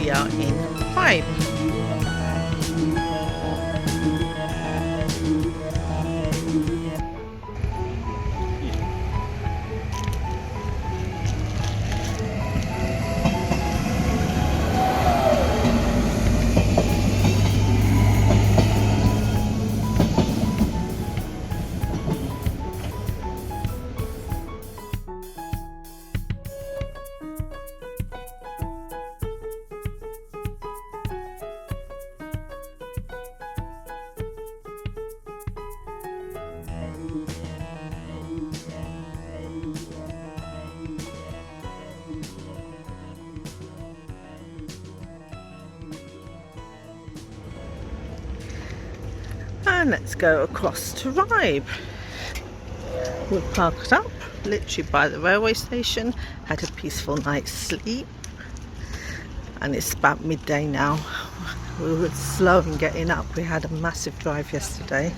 we are in Ribe. And let's go across to Ribe. We parked up literally by the railway station, had a peaceful night's sleep, and it's about midday now. We were slow in getting up. We had a massive drive yesterday.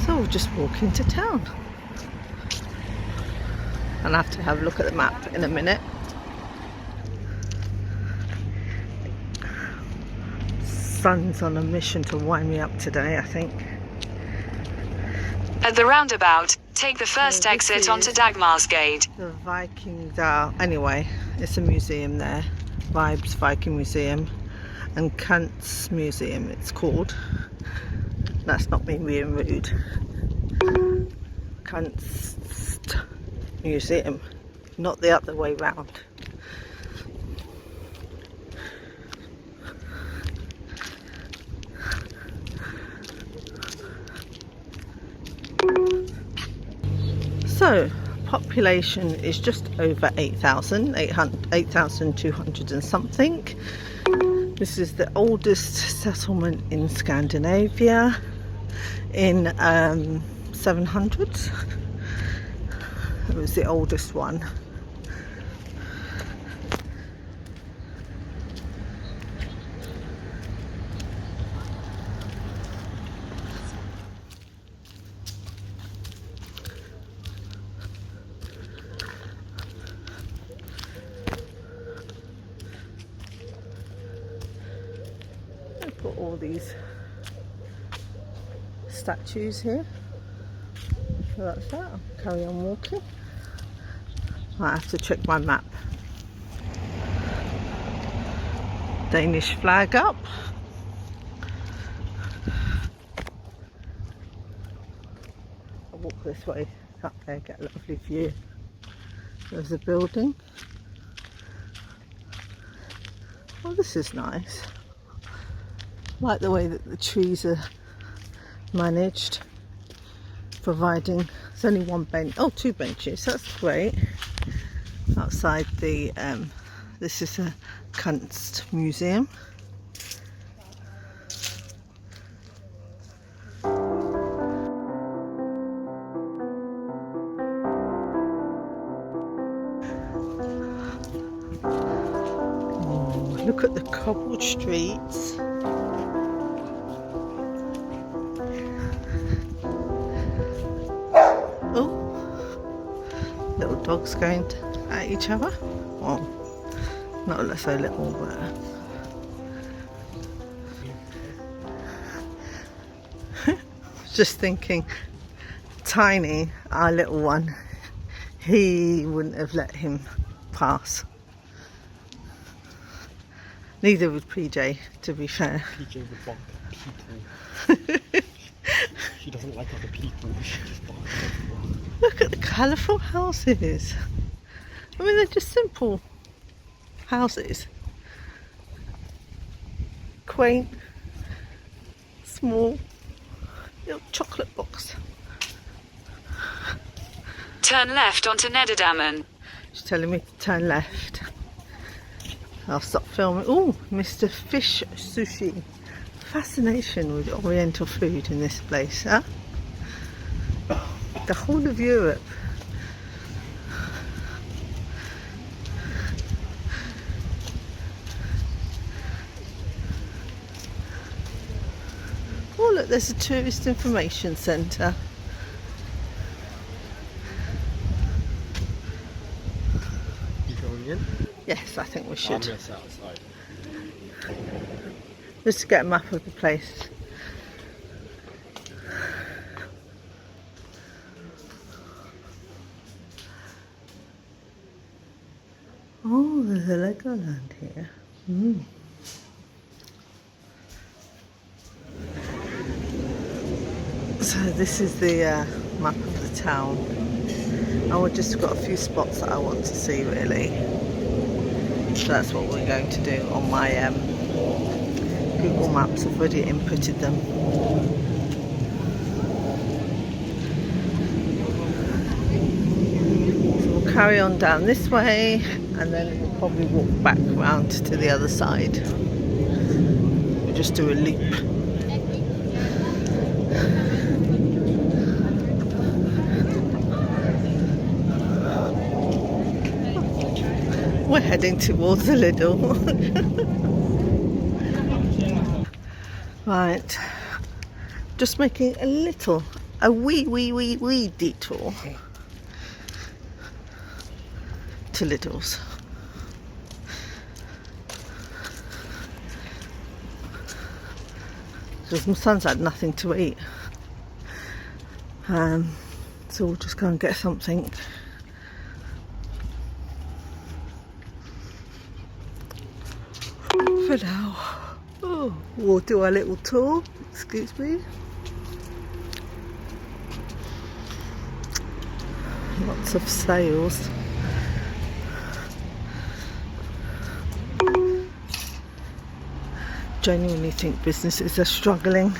So we'll just walk into town. I'll have to have a look at the map in a minute. Sun's on a mission to wind me up today, I think. At the roundabout, take the first exit onto Dagmar's Gate. The Vikings are... Anyway, it's a museum there. Ribe's Viking Museum. And Kant's Museum, it's called. That's not me being rude. Kant's Museum. Not the other way round. So, population is just over 8,200 and something. This is the oldest settlement in Scandinavia in 700s. It was the oldest one. Got all these statues here. So that's that. I'll carry on walking. I have to check my map. Danish flag up. I'll walk this way up there, get a lovely view. There's a building. Oh, this is nice. I like the way that the trees are managed, providing there's only one bench, oh, two benches, that's great. Outside the this is a Kunst museum. Oh, look at the cobbled streets. Little dogs going at each other. Well, not so little, but just thinking, Tiny, our little one, he wouldn't have let him pass. Neither would PJ, to be fair. PJ would bark at people. She doesn't like other people. She just barks at everyone. Look at the colourful houses. I mean, they're just simple houses. Quaint, small, little chocolate box. Turn left onto Nederdammen. She's telling me to turn left. I'll stop filming. Oh, Mr. Fish Sushi. Fascination with Oriental food in this place, huh? The whole of Europe. Oh look, there's a tourist information centre. we I'm should. gonna sit outside. Just to get a map of the place. Oh, there's a Legoland here. So this is the map of the town. And we've just got a few spots that I want to see really. So that's what we're going to do on my Google Maps. I've already inputted them. So we'll carry on down this way and then we'll probably walk back round to the other side. We'll just do a loop. We're heading towards the Lidl. Right, just making a wee detour to Lidl's. Because my son's had nothing to eat. So we'll just go and get something. For now. Oh, we'll do our little tour. Excuse me. Lots of sales. Genuinely think businesses are struggling.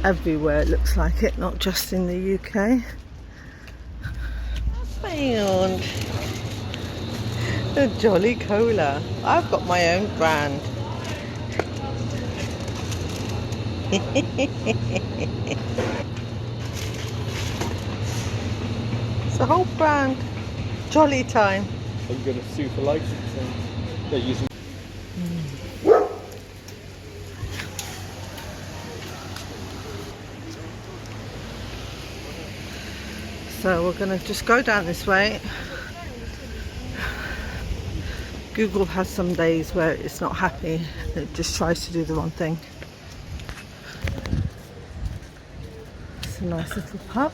Everywhere it looks like it, not just in the UK. Found a Jolly Cola. I've got my own brand. It's a whole brand. Jolly time. Are you going to sue for licensing? They're using. So we're going to just go down this way. Google has some days where it's not happy. It just tries to do the wrong thing. It's a nice little pub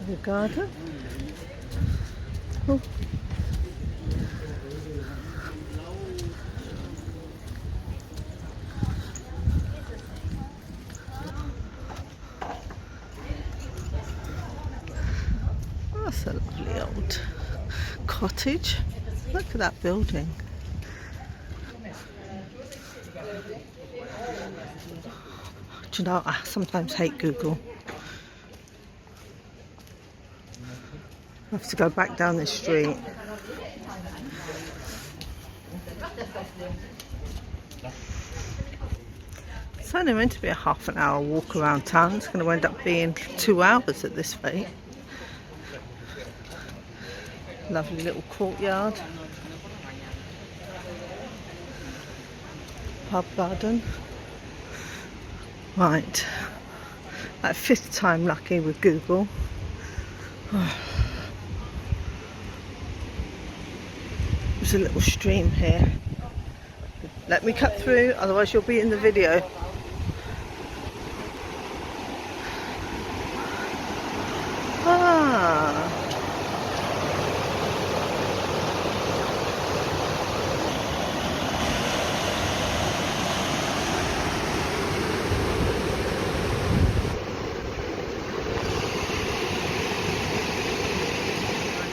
with a garden. Oh. That's a lovely old cottage. Look at that building. Do you know, I sometimes hate Google. I have to go back down this street. It's only meant to be a half an hour walk around town. It's going to end up being 2 hours at this rate. Lovely little courtyard. Pub garden. Right. Like 5th time lucky with Google. There's a little stream here. Let me cut through, otherwise you'll be in the video.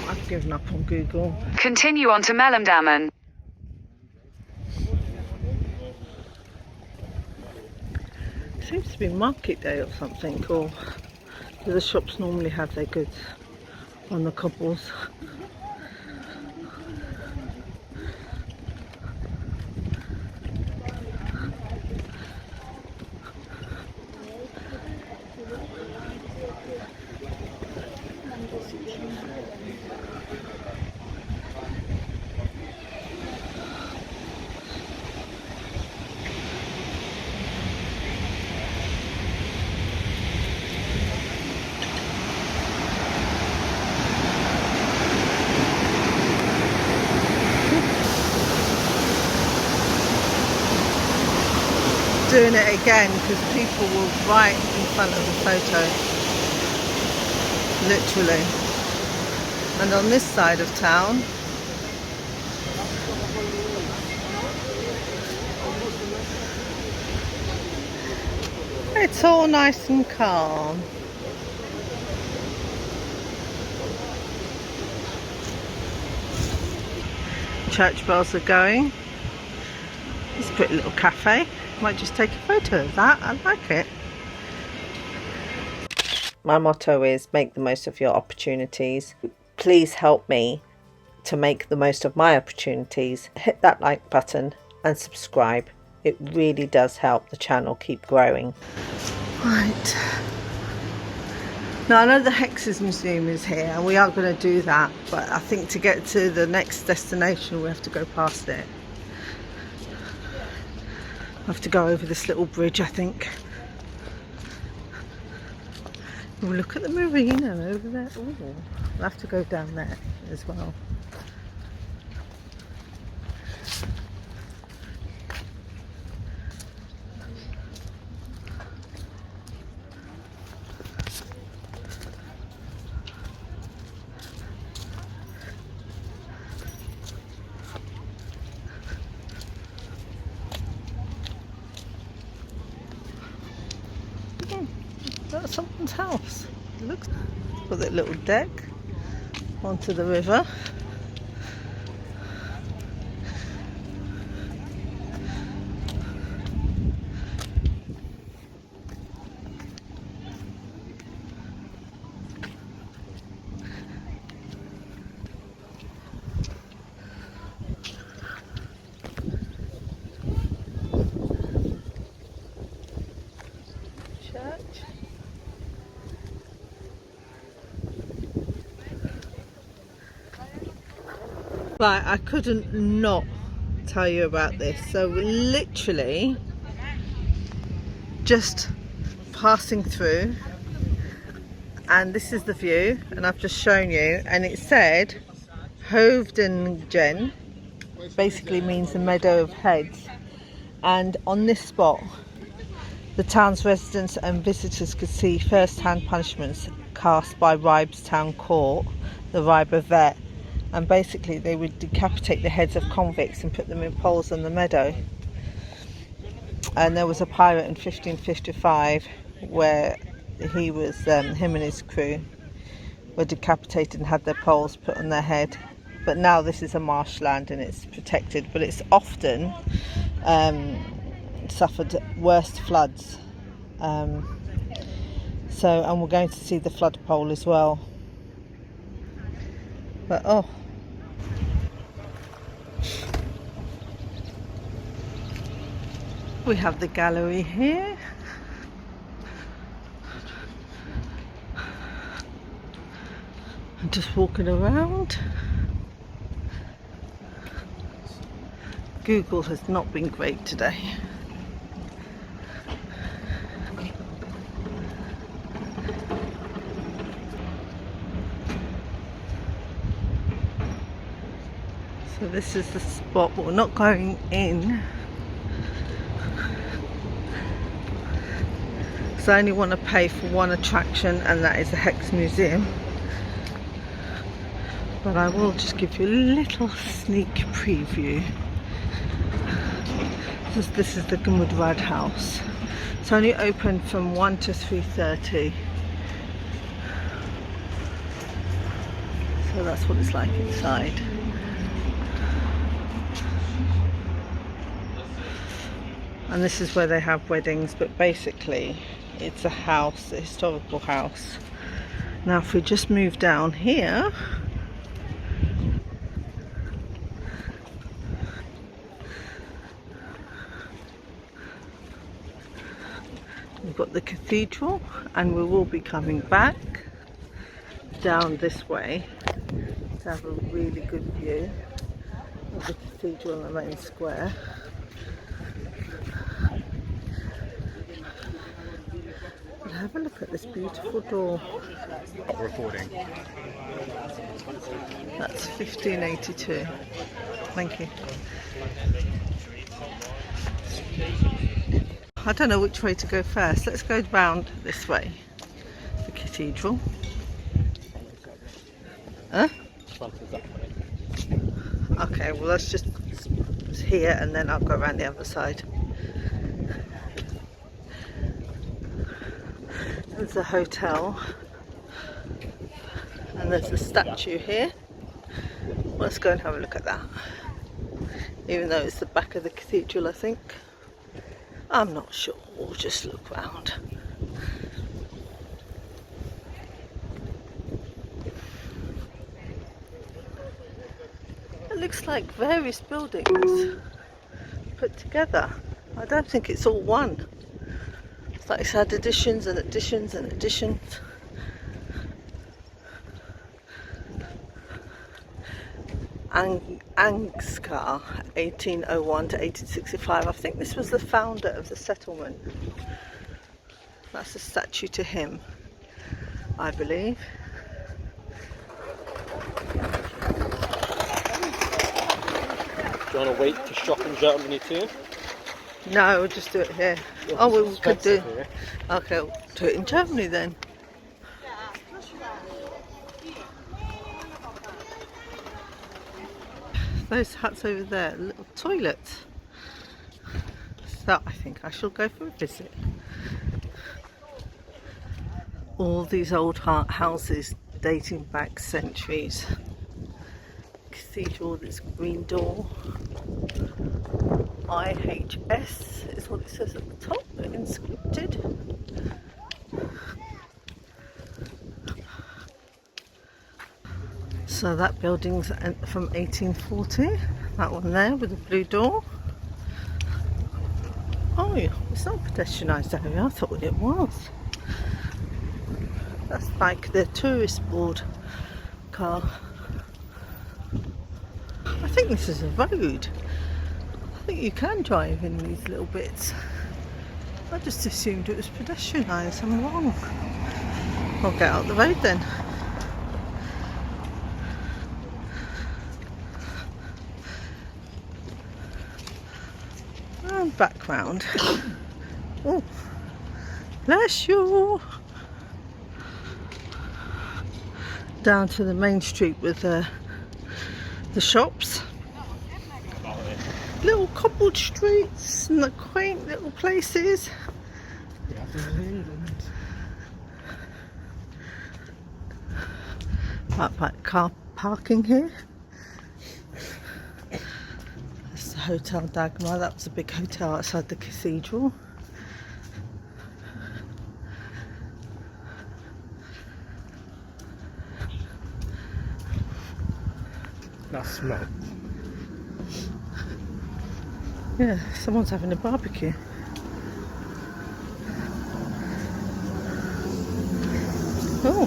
I've given up on Google. Continue on to Mellemdammen. Seems to be market day or something, or do the shops normally have their goods on the cobbles? doing it again because people were right in front of the photo, literally. And on this side of town, it's all nice and calm. Church bells are going. It's a pretty little cafe. Might just take a photo of that. I like it. My motto is make the most of your opportunities. Please help me to make the most of my opportunities. Hit that like button and subscribe. It really does help the channel keep growing. Right. Now I know the Hexes Museum is here and we are going to do that, but I think to get to the next destination we have to go past it. I have to go over this little bridge, I think. We'll look at the marina over there. Ooh, we'll have to go down there as well. That's someone's house. It looks got that little deck onto the river. Right, I couldn't not tell you about this. So we're literally just passing through and this is the view, and I've just shown you, and it said Hoofdingen, basically means the meadow of heads, and on this spot the town's residents and visitors could see first-hand punishments cast by Ribe's town court, the Ribe vet. And basically they would decapitate the heads of convicts and put them in poles on the meadow. And there was a pirate in 1555 where he was, him and his crew were decapitated and had their poles put on their head. But now this is a marshland and it's protected, but it's often suffered worst floods. And we're going to see the flood pole as well. But oh, we have the gallery here. I'm just walking around. Google has not been great today. So this is the spot, but we're not going in. So I only want to pay for one attraction, and that is the Hex Museum. But I will just give you a little sneak preview. This is the Gmudrad house. It's only open from 1 to 3:30. So that's what it's like inside. And this is where they have weddings, but basically it's a house, a historical house. Now if we just move down here, we've got the cathedral, and we will be coming back down this way to have a really good view of the cathedral and the main square. But have a look at this beautiful door. Recording. That's 1582. Thank you. I don't know which way to go first. Let's go round this way. The cathedral. Huh? Okay, well let's just here and then I'll go around the other side. There's a hotel and there's a statue here. Let's go and have a look at that. Even though it's the back of the cathedral, I think. I'm not sure, we'll just look round. It looks like various buildings put together. I don't think it's all one. It's like it's had additions and additions and additions. Angskar, 1801 to 1865. I think this was the founder of the settlement. That's a statue to him, I believe. Do you want to wait to shop in Germany too? No, we'll just do it here. Yeah, Oh, it's we could do. expensive here. Okay, we'll do it in Germany then. Those huts over there, little toilets. So I think I shall go for a visit. All these old houses dating back centuries. Cathedral, this green door. IHS is what it says at the top, inscripted. So that building's from 1840. That one there with the blue door. Oh, yeah, it's not a pedestrianised area. I thought it was. That's like the tourist board car. I think this is a road. I think you can drive in these little bits. I just assumed it was pedestrianised. I'm wrong. I'll get out the road then. And back round. Oh, bless you. Down to the main street with the shops. Little cobbled streets and the quaint little places. We have them in England. Like car parking here. That's the Hotel Dagmar. That was a big hotel outside the cathedral. That smell. Yeah, someone's having a barbecue. Oh.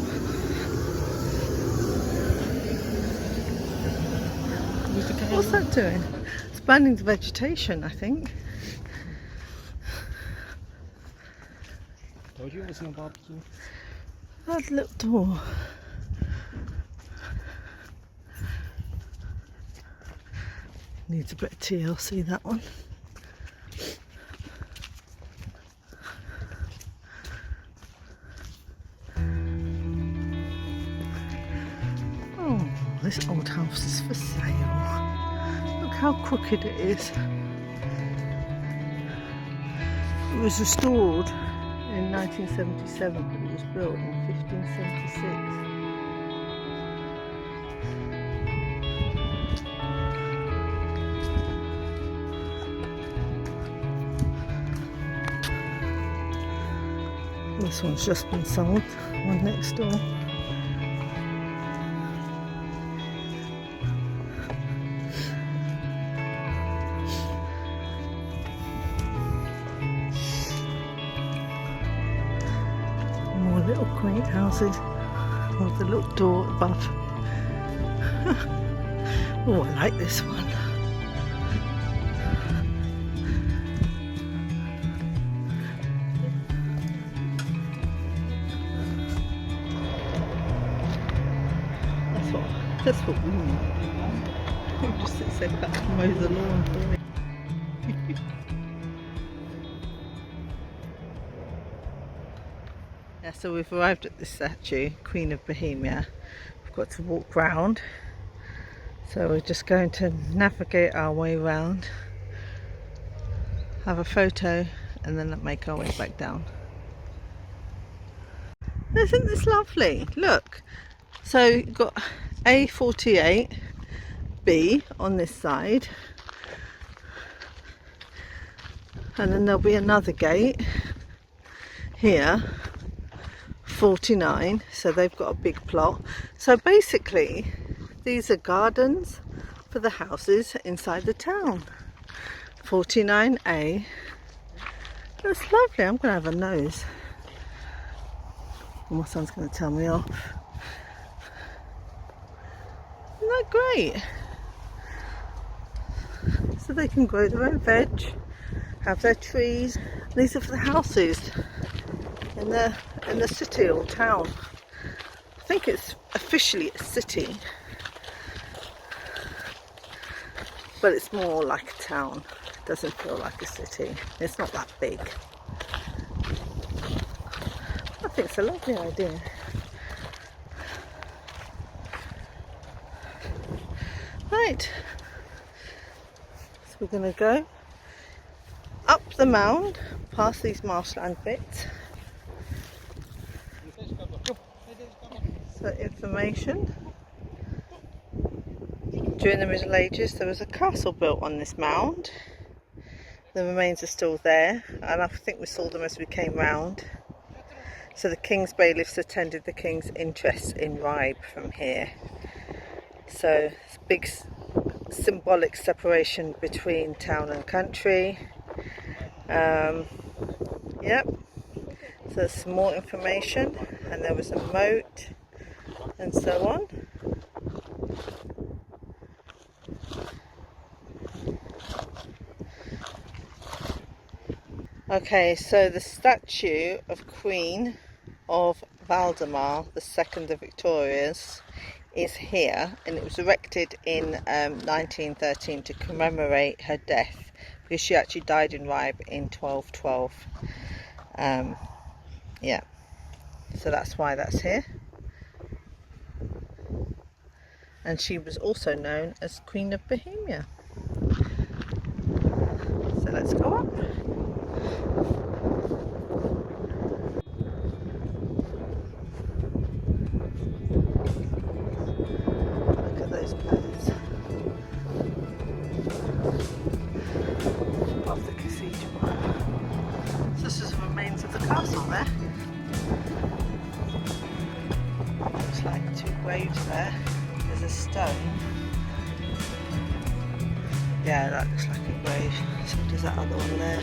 What's that doing? It's banning the vegetation, I think. Told you it was no barbecue. That little door. Needs a bit of TLC, that one. Oh, this old house is for sale. Look how crooked it is. It was restored in 1977, but it was built in 1576. This one's just been sold, one next door. More little quaint houses with a little door above. Oh, I like this one. That's what we need. We'll just sit there back and mow the lawn for me. Yeah, so we've arrived at this statue, Queen of Bohemia. We've got to walk round. So we're just going to navigate our way round, have a photo, and then make our way back down. Isn't this lovely? Look. So you've got A48B on this side. And then there'll be another gate here, 49, so they've got a big plot. So basically these are gardens for the houses inside the town. 49A. That's lovely. I'm going to have a nose. My son's going to tell me off. Isn't that great? So they can grow their own veg, have their trees. These are for the houses in the city or town. I think it's officially a city, but it's more like a town. It doesn't feel like a city. It's not that big. I think it's a lovely idea. Right, so we're going to go up the mound, past these marshland bits. So information. During the Middle Ages there was a castle built on this mound. The remains are still there, and I think we saw them as we came round. So the king's bailiffs attended the king's interests in Ribe from here. So it's a big symbolic separation between town and country. Yep. So there's some more information, and there was a moat and so on. Okay, so the statue of Queen of Valdemar, the second of Victoria's, is here, and it was erected in 1913 to commemorate her death, because she actually died in Ribe in 1212. Yeah, so that's why that's here. And she was also known as Queen of Bohemia. So let's go up. Look at those birds above the cathedral. So this is the remains of the castle there. Looks like two graves there. There's a stone. Yeah, that looks like a grave. So does that other one there.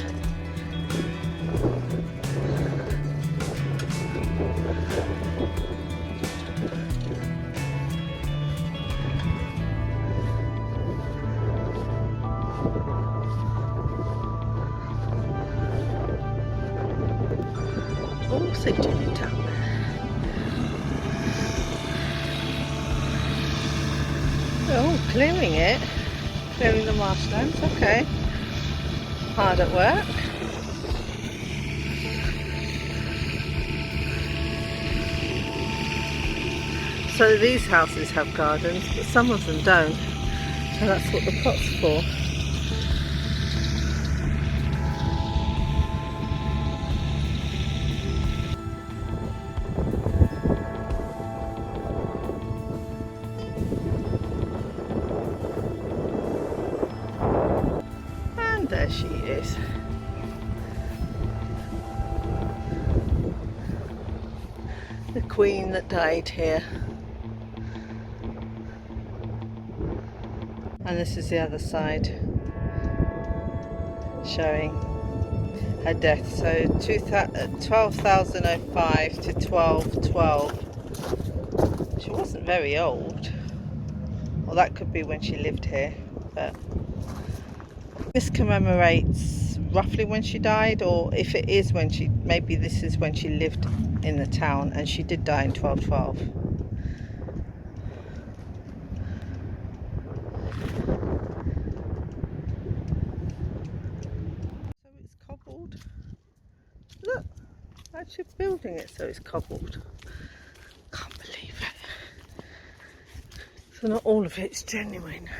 Also doing down there. Oh, clearing it. Clearing the marshlands, okay. Hard at work. So these houses have gardens, but some of them don't. So that's what the pot's for. And there she is. The queen that died here. And this is the other side, showing her death. So 12,005 to 1212. She wasn't very old. Well, that could be when she lived here, but this commemorates roughly when she died, or if it is when she, maybe this is when she lived in the town, and she did die in 1212. So it's cobbled. Look, I actually building it so it's cobbled. Can't believe it. So not all of it's genuine.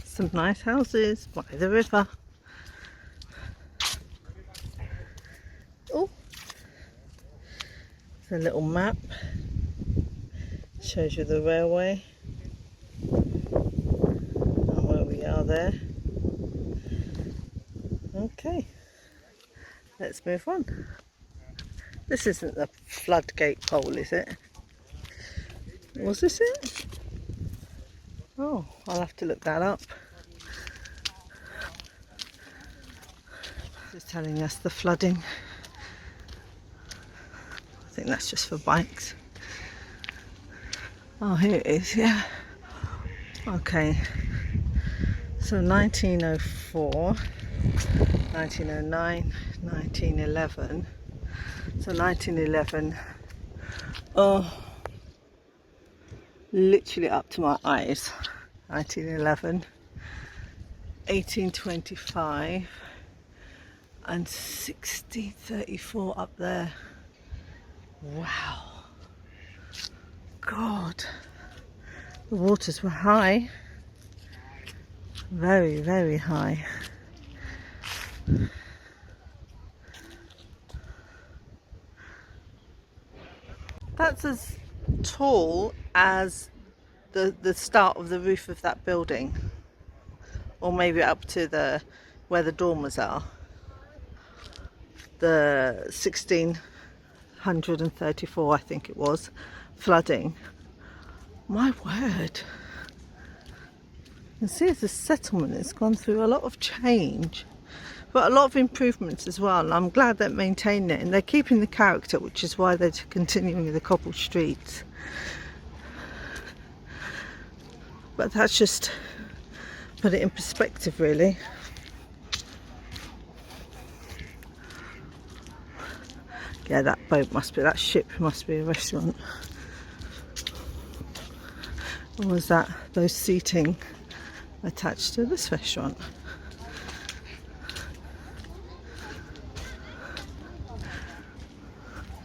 Some nice houses by the river. Oh, it's a little map. Shows you the railway and where we are there. Okay, let's move on. This isn't the floodgate pole, is it? Was this it? Oh, I'll have to look that up. Just telling us the flooding. I think that's just for bikes. Oh, here it is, yeah. Okay. So 1904, 1909, 1911. So 1911. Oh, literally up to my eyes. 1911, 1825. And 1634 up there. Wow. God. The waters were high. Very, very high. That's as tall as the start of the roof of that building. Or maybe up to where the dormers are. The 1634, I think it was, flooding. My word. You can see it's a settlement. It's gone through a lot of change, but a lot of improvements as well. And I'm glad they're maintaining it and they're keeping the character, which is why they're continuing with the cobbled streets. But that's just put it in perspective, really. Yeah, that ship must be a restaurant. Or was that those seating attached to this restaurant?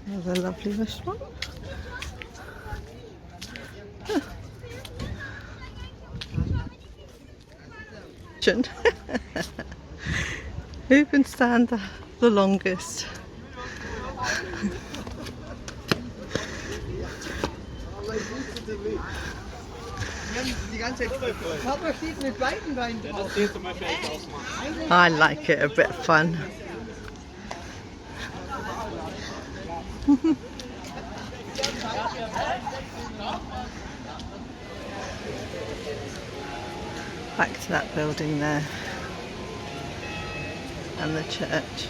There's a lovely restaurant. Huh. Who can stand the longest? I like it, a bit of fun. Back to that building there and the church.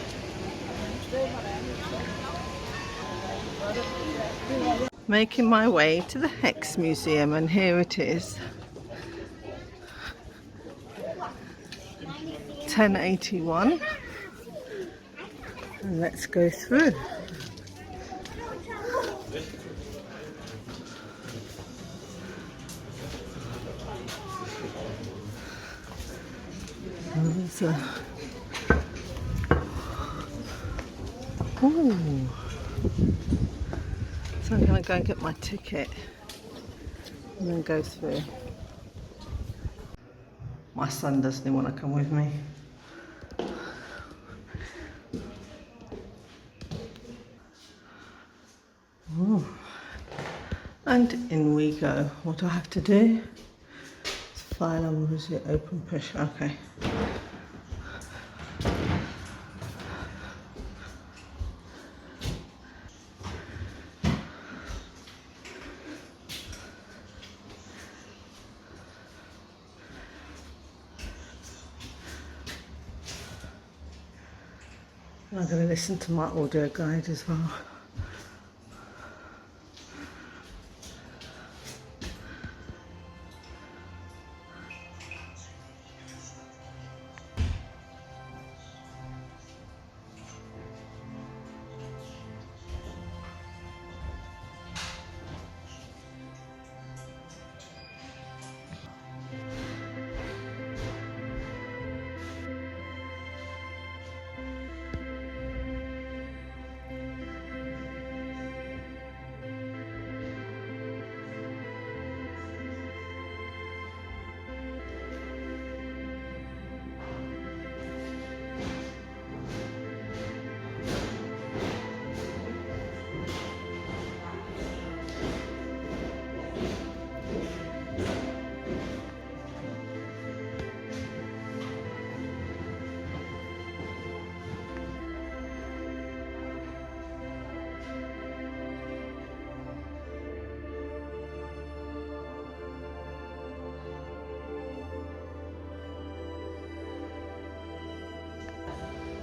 Making my way to the Hex Museum, and here it is. 1081. And let's go through. There's a... Ooh. So I'm going to go and get my ticket and then go through. My son doesn't want to come with me. Ooh. And in we go. What do I have to do? File and was it open push? Okay. I'm going to listen to my audio guide as well.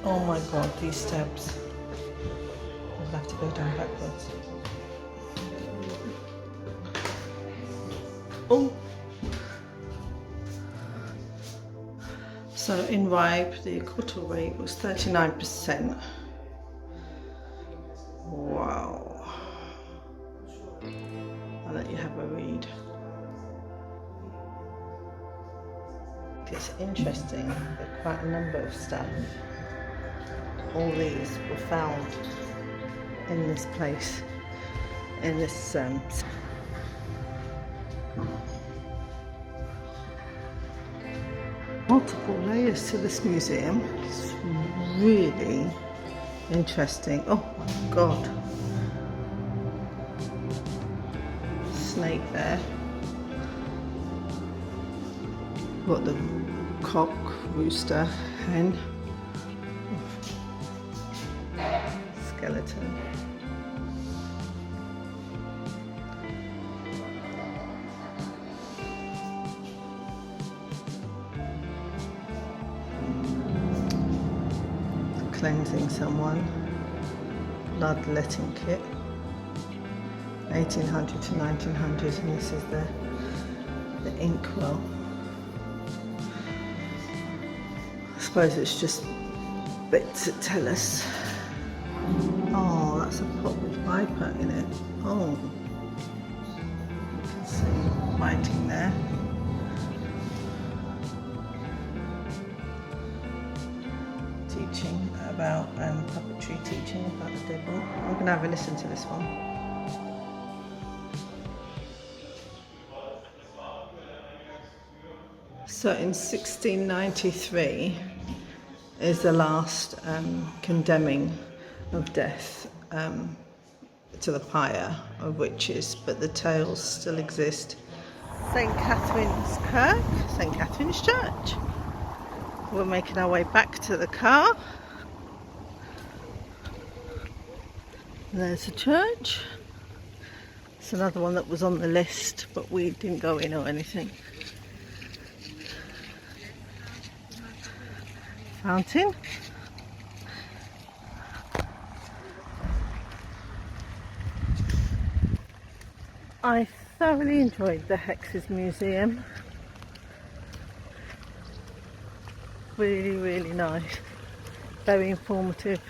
Oh my god, these steps. I'll have to go down backwards. Oh! So in Ribe, the acquittal rate was 39%. Wow. I'll let you have a read. It's interesting that quite a number of stuff, all these were found in this place, in this multiple layers to this museum. It's really interesting. Oh my god, snake there. Got the cock, rooster, hen, skeleton. Cleansing someone. Bloodletting kit. 1800 to 1900, and this is the inkwell. I suppose it's just bits that tell us. Oh, that's a pot with viper in it. Oh, you can see writing there. Teaching about puppetry, teaching about the devil. I'm going to have a listen to this one. So in 1693 is the last condemning of death to the pyre of witches, but the tales still exist. St. Catherine's Kirk, St. Catherine's Church. We're making our way back to the car. There's the church. It's another one that was on the list, but we didn't go in or anything. Fountain. I thoroughly enjoyed the Hexes Museum. Really, really nice. Very informative.